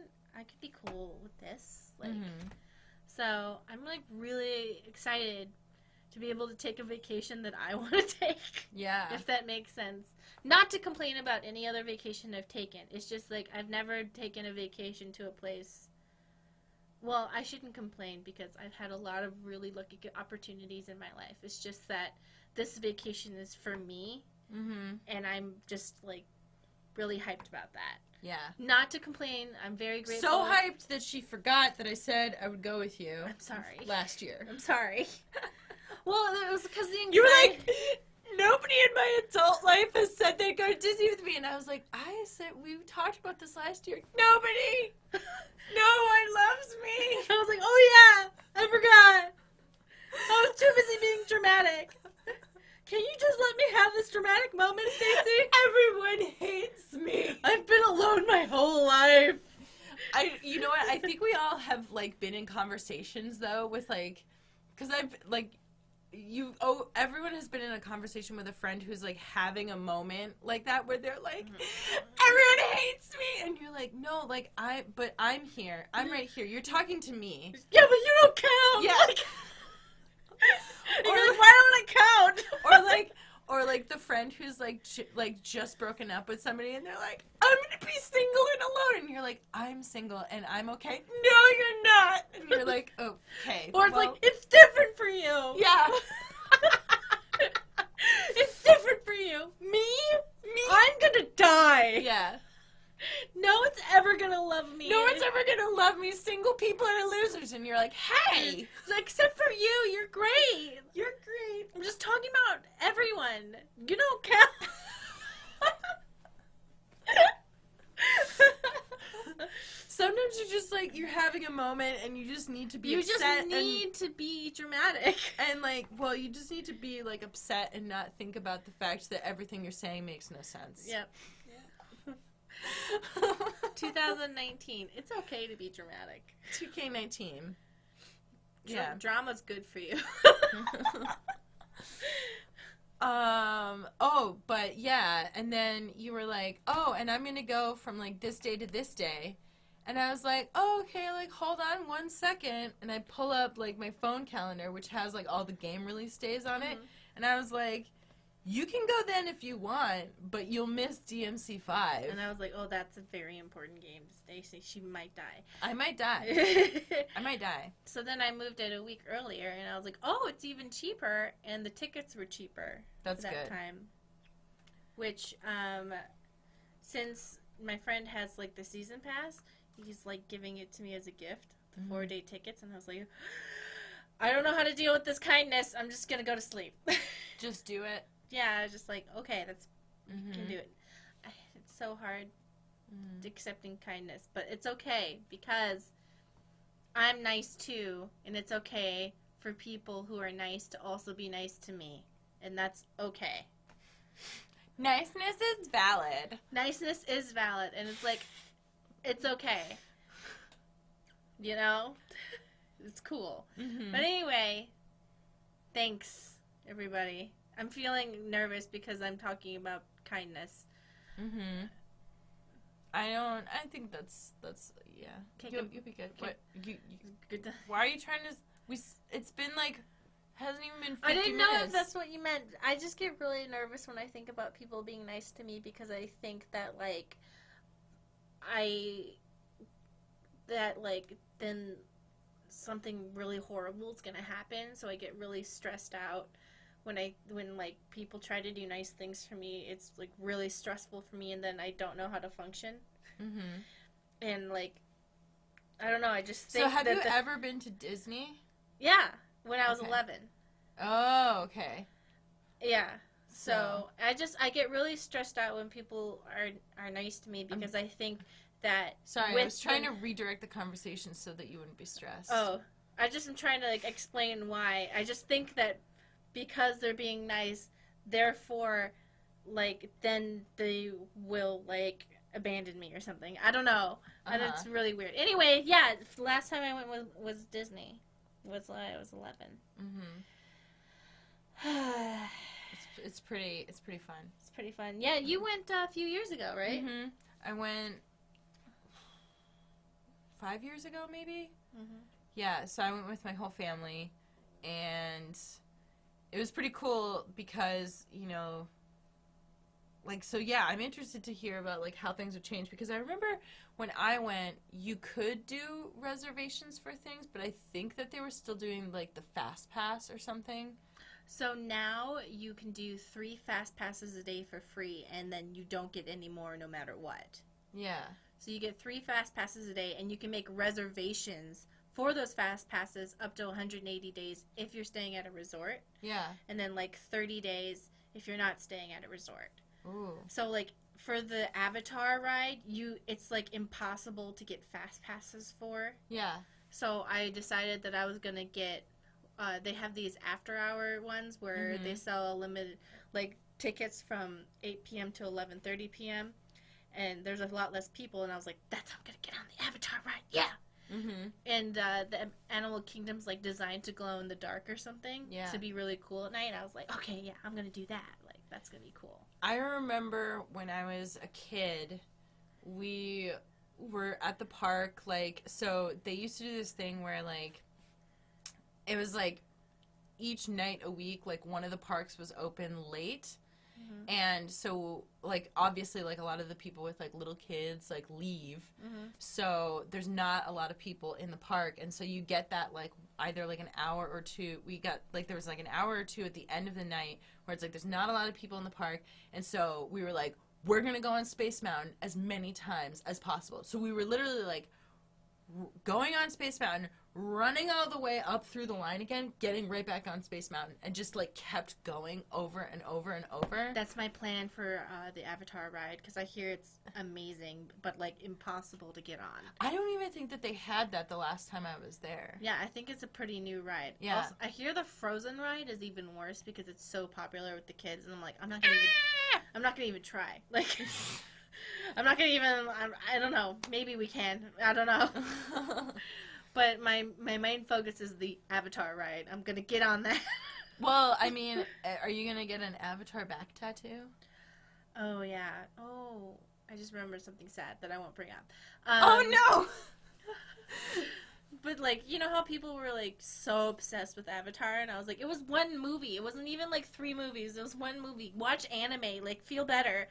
be cool with this, like. Mm-hmm. So I'm like really excited to be able to take a vacation that I want to take. Yeah. If that makes sense. Not to complain about any other vacation I've taken. It's just like I've never taken a vacation to a place. Well, I shouldn't complain because I've had a lot of really lucky opportunities in my life. It's just that this vacation is for me. Mm-hmm. And I'm just like really hyped about that. Yeah. Not to complain. I'm very grateful. So hyped that she forgot that I said I would go with you. I'm sorry. Last year. I'm sorry. Well, it was because the anxiety. You were like, nobody in my adult life has said they'd go to Disney with me. And I was like, we talked about this last year. Nobody. No one loves me. I was like, oh yeah, I forgot. I was too busy being dramatic. Can you just let me have this dramatic moment, Stacey? Everyone hates me. I've been alone my whole life. You know what? I think we all have, like, been in conversations, though, with, like, because I've, like, everyone has been in a conversation with a friend who's, like, having a moment like that where they're like, everyone hates me. And you're like, no, like, but I'm here. I'm right here. You're talking to me. Yeah, but you don't count. Yeah. You're like, why don't I count? Or like the friend who's like just broken up with somebody and they're like, I'm gonna be single and alone, and you're like, I'm single and I'm okay. No, you're not. And you're like, okay. Or it's like, it's different for you. Yeah. It's different for you. Me? I'm gonna die. Yeah. No one's ever gonna love me. No one's ever gonna love me. Single people are losers. And you're like, hey! Except for you. You're great. You're great. I'm just talking about everyone. You don't count. Sometimes you're just like, you're having a moment and you just need to be upset. You just need to be dramatic. And like, well, you just need to be like upset and not think about the fact that everything you're saying makes no sense. Yep. 2019. It's okay to be dramatic. 2K19. Yeah. Drama's good for you. But yeah, and then you were like, oh, and I'm gonna go from like this day to this day. And I was like, oh, okay, like hold on 1 second. And I pull up like my phone calendar, which has like all the game release days on it. And I was like, you can go then if you want, but you'll miss DMC5. And I was like, oh, that's a very important game. Stacey, she might die. I might die. I might die. So then I moved it a week earlier, and I was like, oh, it's even cheaper, and the tickets were cheaper. That's that good. Time. Which, since my friend has, like, the season pass, he's, like, giving it to me as a gift, the 4-day tickets, and I was like, I don't know how to deal with this kindness. I'm just going to go to sleep. Just do it. Yeah, I was just like, okay, you can do it. It's so hard accepting kindness, but it's okay because I'm nice too, and it's okay for people who are nice to also be nice to me, and that's okay. Niceness is valid. Niceness is valid, and it's like, it's okay. You know? It's cool. But anyway, thanks, everybody. I'm feeling nervous because I'm talking about kindness. I think that's yeah. You'll be good. What? Good. Why are you trying to? It's been like, hasn't even been 50 I didn't minutes. know if that's what you meant. I just get really nervous when I think about people being nice to me because I think that then something really horrible is gonna happen. So I get really stressed out. When people try to do nice things for me, it's like really stressful for me, and then I don't know how to function. And like, I don't know. I just think. So have you ever been to Disney? Yeah, when I was 11. Oh, okay. Yeah. So I get really stressed out when people are nice to me because I think that. Sorry, I was trying to redirect the conversation so that you wouldn't be stressed. Oh, I just am trying to like explain why. I just think that. Because they're being nice, therefore, like, then they will, like, abandoned me or something. I don't know. And it's really weird. Anyway, yeah, last time I went was Disney. I was 11. It's pretty fun. It's pretty fun. Yeah, you went a few years ago, right? I went 5 years ago, maybe. Yeah, so I went with my whole family, and it was pretty cool because, you know, like, so yeah, I'm interested to hear about, like, how things have changed, because I remember when I went, you could do reservations for things, but I think that they were still doing, like, the Fast Pass or something. So now you can do 3 Fast Passes a day for free, and then you don't get any more no matter what. Yeah. So you get 3 Fast Passes a day, and you can make reservations for those Fast Passes up to 180 days if you're staying at a resort. Yeah. And then, like, 30 days if you're not staying at a resort. Ooh. So, like, for the Avatar ride, it's, like, impossible to get Fast Passes for. Yeah. So I decided that I was going to get, they have these after-hour ones where they sell limited, like, tickets from 8 p.m. to 11:30 p.m. And there's a lot less people, and I was like, I'm going to get on the Avatar ride, yeah! And the Animal Kingdom's, like, designed to glow in the dark or something to be really cool at night. And I was like, okay, yeah, I'm going to do that. Like, that's going to be cool. I remember when I was a kid, we were at the park, like, so they used to do this thing where, like, it was, like, each night a week, like, one of the parks was open late. And so, like, obviously, like, a lot of the people with, like, little kids, like, leave. So there's not a lot of people in the park. And so you get that, like, either, like, an hour or two. We got, like, there was, like, an hour or two at the end of the night where it's, like, there's not a lot of people in the park. And so we were, like, we're going to go on Space Mountain as many times as possible. So we were literally, like, going on Space Mountain, running all the way up through the line again, getting right back on Space Mountain, and just, like, kept going over and over and over. That's my plan for the Avatar ride, because I hear it's amazing, but, like, impossible to get on. I don't even think that they had that the last time I was there. Yeah, I think it's a pretty new ride. Yeah. Also, I hear the Frozen ride is even worse because it's so popular with the kids, and I'm like, I'm not gonna even try. Like, I'm not gonna even, I don't know, maybe we can, I don't know. But my main focus is the Avatar ride. I'm going to get on that. Well, I mean, are you going to get an Avatar back tattoo? Oh, yeah. Oh, I just remembered something sad that I won't bring up. Oh, no! But, like, you know how people were, like, so obsessed with Avatar? And I was like, it was one movie. It wasn't even, like, 3 movies. It was one movie. Watch anime. Like, feel better.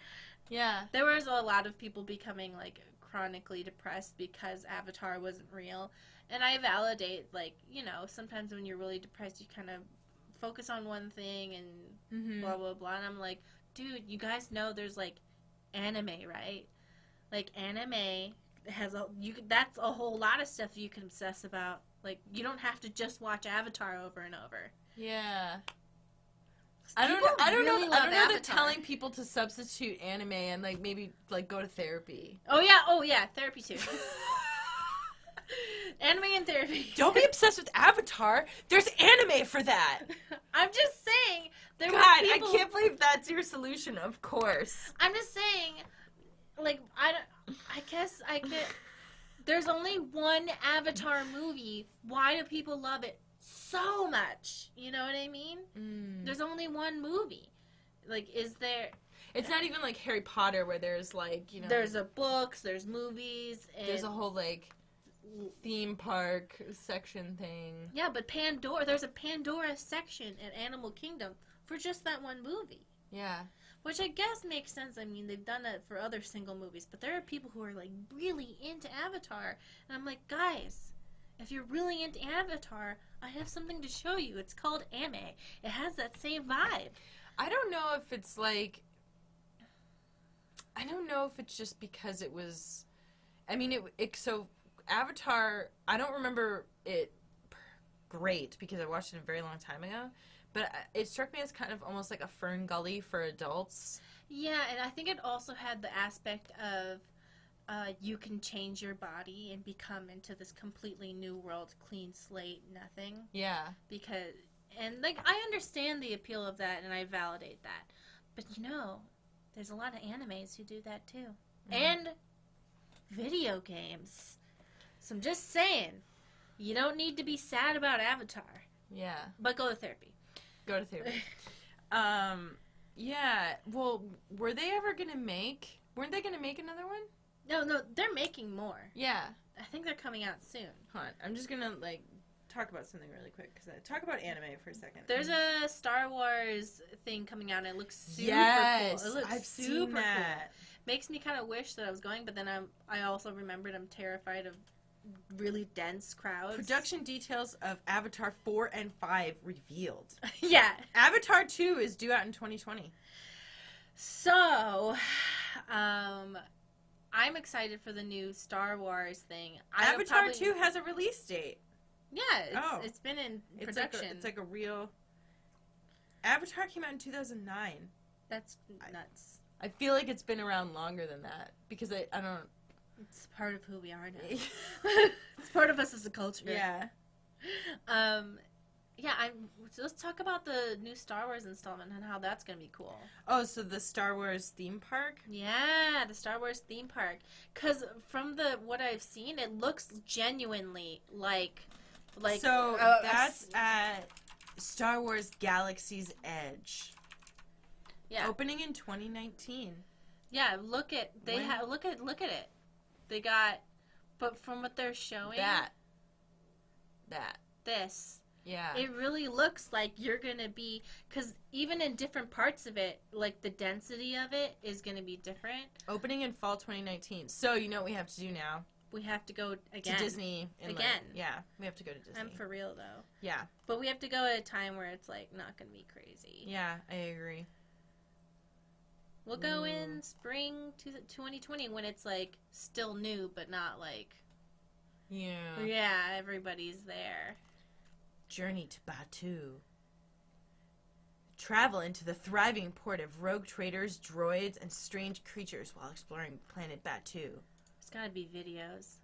Yeah. There was a lot of people becoming, like, chronically depressed because Avatar wasn't real. And I validate, like, you know, sometimes when you're really depressed, you kind of focus on one thing and blah, blah, blah. And I'm like, dude, you guys know there's, like, anime, right? Like, anime has that's a whole lot of stuff you can obsess about. Like, you don't have to just watch Avatar over and over. Yeah. I don't know that telling people to substitute anime and, like, maybe, like, go to therapy. Oh, yeah, therapy too. Anime and therapy. Don't be obsessed with Avatar. There's anime for that. I'm just saying. God, I can't believe that's your solution. Of course. I'm just saying, like, I guess I could. There's only one Avatar movie. Why do people love it so much? You know what I mean? There's only one movie. Like, is there? It's not even like Harry Potter where there's, like, you know. There's books. There's movies. And there's a whole, like, theme park section thing. Yeah, but there's a Pandora section at Animal Kingdom for just that one movie. Yeah. Which I guess makes sense. I mean, they've done it for other single movies, but there are people who are, like, really into Avatar. And I'm like, guys, if you're really into Avatar, I have something to show you. It's called anime. It has that same vibe. I don't know if it's, like, I don't know if it's just because it was, I mean, so Avatar, I don't remember it great because I watched it a very long time ago, but it struck me as kind of almost like a Fern Gully for adults. Yeah, and I think it also had the aspect of you can change your body and become into this completely new world, clean slate, nothing. Yeah. And, like, I understand the appeal of that, and I validate that. But, you know, there's a lot of animes who do that, too. and video games. So I'm just saying, you don't need to be sad about Avatar. Yeah. But go to therapy. Go to therapy. Yeah. Well, weren't they going to make another one? No, they're making more. Yeah. I think they're coming out soon. Hold on. I'm just going to, talk about something really quick. Talk about anime for a second. There's a Star Wars thing coming out, and it looks super cool. It looks I've super seen that. Cool. Makes me kind of wish that I was going, but then I also remembered I'm terrified of really dense crowds. Production details of Avatar 4 and 5 revealed. Yeah. Avatar 2 is due out in 2020. So, I'm excited for the new Star Wars thing. Avatar 2 has a release date. Yeah, it's been in production. It's like a real... Avatar came out in 2009. That's nuts. I feel like it's been around longer than that, because I don't... It's part of who we are now. It's part of us as a culture. Yeah. So let's talk about the new Star Wars installment and how that's going to be cool. Oh, so the Star Wars theme park? Yeah, the Star Wars theme park. Because from what I've seen, it looks genuinely like so that's at Star Wars Galaxy's Edge. Yeah. Opening in 2019. Yeah, look at it. They got, but from what they're showing, this. Yeah. It really looks like you're going to be, because even in different parts of it, like the density of it is going to be different. Opening in fall 2019. So you know what we have to do now? We have to go again. To Disney. Again. Yeah, we have to go to Disney. I'm for real, though. Yeah. But we have to go at a time where it's, not going to be crazy. Yeah, I agree. We'll go in spring 2020 when it's, still new, but not, Yeah. Yeah, everybody's there. Journey to Batu. Travel into the thriving port of rogue traders, droids, and strange creatures while exploring planet Batu. There's gotta be videos.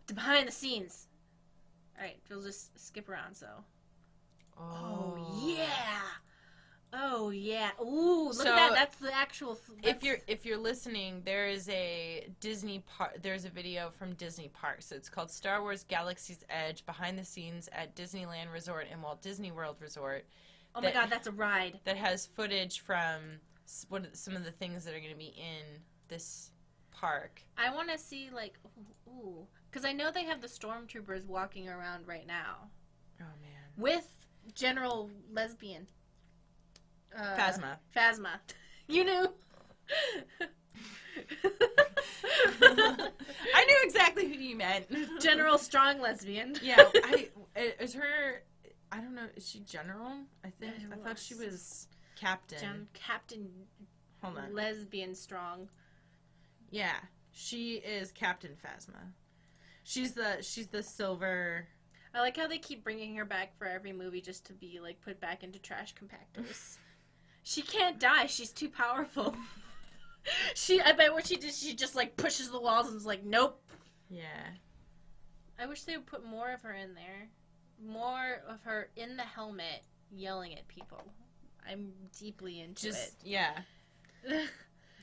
The behind the scenes. Alright, we'll just skip around, so. Oh, yeah! Oh, yeah. Ooh, look at that. That's the actual... If you're listening, there is a there's a video from Disney Parks. It's called Star Wars Galaxy's Edge, behind the scenes at Disneyland Resort and Walt Disney World Resort. Oh my god, that's a ride. That has footage from some of the things that are going to be in this park. I want to see, because I know they have the stormtroopers walking around right now. Oh, man. With General Lesbian. Phasma. You knew? I knew exactly who you meant. General Strong Lesbian. Yeah, is her... I don't know. Is she general? I thought she was captain. Captain. Hold on. Lesbian Strong. Yeah, she is Captain Phasma. She's the silver. I like how they keep bringing her back for every movie just to be put back into trash compactors. She can't die. She's too powerful. I bet what she does, she just pushes the walls and is like, nope. Yeah. I wish they would put more of her in there. More of her in the helmet yelling at people. I'm deeply into it. Yeah.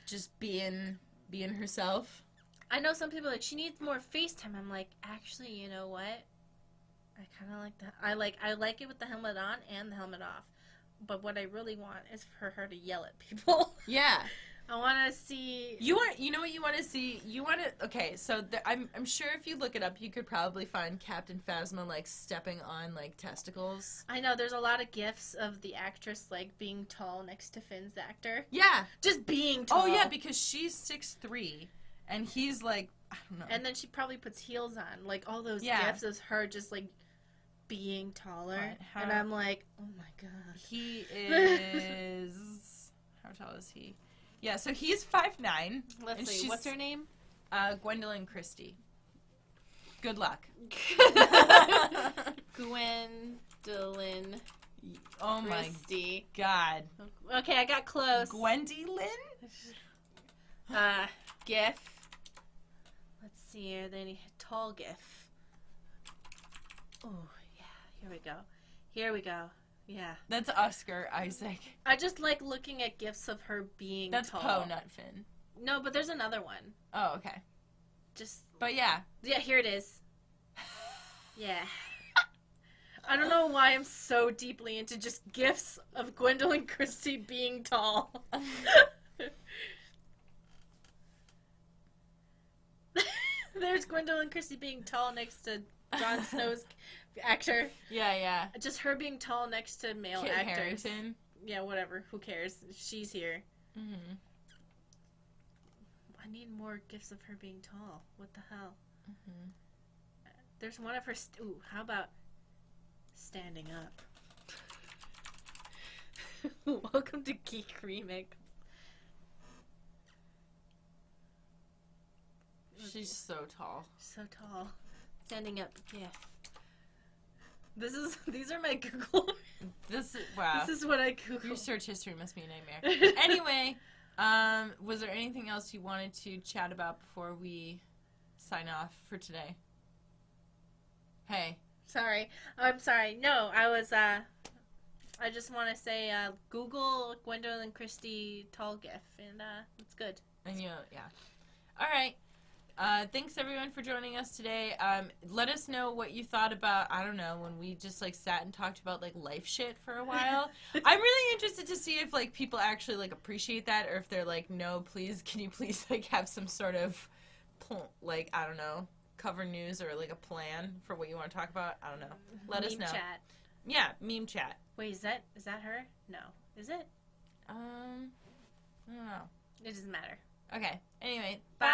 Just being herself. I know some people she needs more FaceTime. I'm like, actually, you know what? I kind of like that. I like it with the helmet on and the helmet off. But what I really want is for her to yell at people. Yeah. I want to see... You know what you want to see? You want to... Okay, so I'm sure if you look it up, you could probably find Captain Phasma, stepping on, testicles. I know, there's a lot of gifs of the actress, being tall next to Finn's actor. Yeah. Just being tall. Oh, yeah, because she's 6'3", and he's, I don't know. And then she probably puts heels on. All those gifs is her just, being taller. And I'm like, oh, my God. He is... How tall is he? Yeah, so he's 5'9". Let's see, what's her name? Gwendolyn Christie. Good luck. Gwendolyn Oh Christie. My God. Okay, I got close. Gwendy Lynn? GIF. Let's see here. They tall GIF. Oh, yeah. Here we go. Yeah. That's Oscar Isaac. I just like looking at gifs of her being That's tall. Poe Nutfin. No, but there's another one. Oh, okay. But yeah. Yeah, here it is. Yeah. I don't know why I'm so deeply into just gifs of Gwendolyn Christie being tall. There's Gwendolyn Christie being tall next to Jon Snow's actor. Yeah. Just her being tall next to male Kit actors. Harington. Yeah, whatever. Who cares? She's here. Mm-hmm. I need more gifs of her being tall. What the hell? Mm-hmm. There's one of her... Ooh, how about standing up? Welcome to Geek Remix. She's so tall. So tall. Standing up, yeah. These are my Google. Wow. This is what I Google. Your search history must be a nightmare. Anyway, was there anything else you wanted to chat about before we sign off for today? Hey. Sorry. I'm sorry. No, I just want to say Google Gwendolyn Christie tall gif, and it's good. And yeah. All right. Thanks everyone for joining us today. Let us know what you thought about, I don't know, when we just like sat and talked about like life shit for a while. I'm really interested to see if like people actually like appreciate that, or if they're like, no, please, can you please like have some sort of like, I don't know, cover news or like a plan for what you want to talk about. I don't know. Let us know. Meme chat. Yeah, meme chat. Wait, is that her? No. Is it? I don't know. It doesn't matter. Okay. Anyway, Bye.